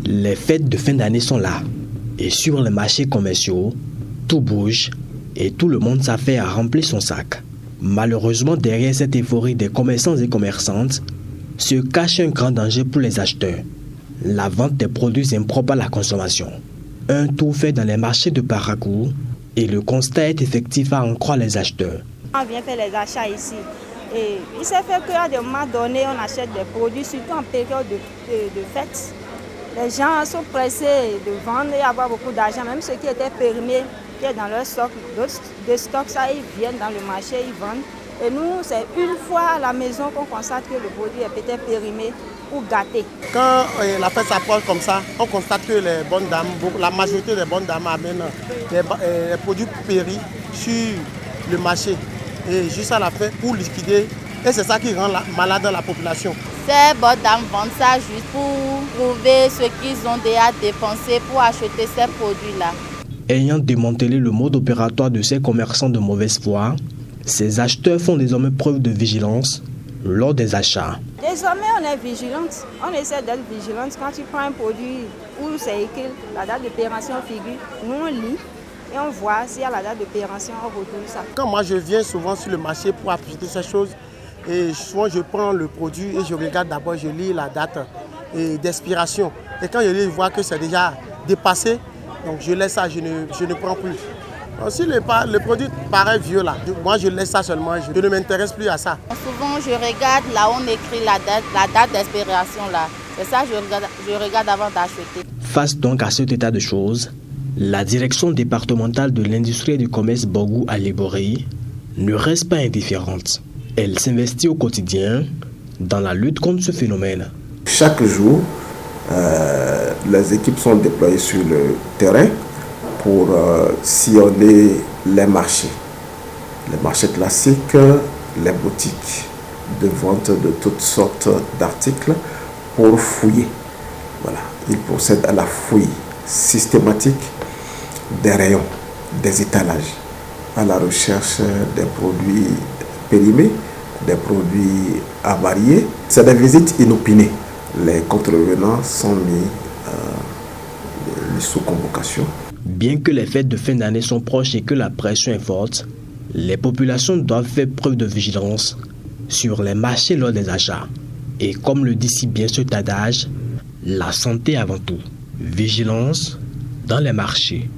Les fêtes de fin d'année sont là. Et sur les marchés commerciaux, tout bouge et tout le monde s'affaire à remplir son sac. Malheureusement, derrière cette euphorie des commerçants et commerçantes, se cache un grand danger pour les acheteurs. La vente des produits impropres à la consommation. Un tour fait dans les marchés de Parakou et le constat est effectif à en croire les acheteurs. On vient faire les achats ici. Et il s'est fait qu'à des moments donnés, on achète des produits, surtout en période de fête. Les gens sont pressés de vendre et avoir beaucoup d'argent, même ceux qui étaient périmés, qui est dans leur stock, d'autres de stock, ça, ils viennent dans le marché, ils vendent. Et nous, c'est une fois à la maison qu'on constate que le produit est peut-être périmé ou gâté. Quand la fête s'approche comme ça, on constate que les bonnes dames, la majorité des bonnes dames amènent les produits péris sur le marché. Et juste à la fin pour liquider. Et c'est ça qui rend malade la population. Ces bonnes dames vendent ça juste pour prouver ce qu'ils ont déjà dépensé pour acheter ces produits-là. Ayant démantelé le mode opératoire de ces commerçants de mauvaise foi, ces acheteurs font désormais preuve de vigilance lors des achats. Désormais, on est vigilante. On essaie d'être vigilante. Quand tu prends un produit où c'est écrit la date de péremption figure, nous on lit. Et on voit s'il y a la date de péremption, on retourne ça. Quand moi je viens souvent sur le marché pour acheter ces choses, et souvent je prends le produit et je regarde d'abord, je lis la date d'expiration. Et quand je lis, je vois que c'est déjà dépassé, donc je laisse ça, je ne prends plus. Donc, si le produit paraît vieux là, moi je laisse ça seulement, je ne m'intéresse plus à ça. Souvent je regarde là où on écrit la date d'expiration là. C'est ça que je regarde avant d'acheter. Face donc à cet état de choses, la direction départementale de l'industrie et du commerce Bogou à Libory ne reste pas indifférente. Elle s'investit au quotidien dans la lutte contre ce phénomène. Chaque jour, les équipes sont déployées sur le terrain pour sillonner les marchés. Les marchés classiques, les boutiques de vente de toutes sortes d'articles pour fouiller. Voilà. Ils procèdent à la fouille systématique des rayons, des étalages, à la recherche des produits périmés, des produits avariés. C'est des visites inopinées. Les contrevenants sont mis sous convocation. Bien que les fêtes de fin d'année sont proches et que la pression est forte, les populations doivent faire preuve de vigilance sur les marchés lors des achats. Et comme le dit si bien cet adage, la santé avant tout. Vigilance dans les marchés.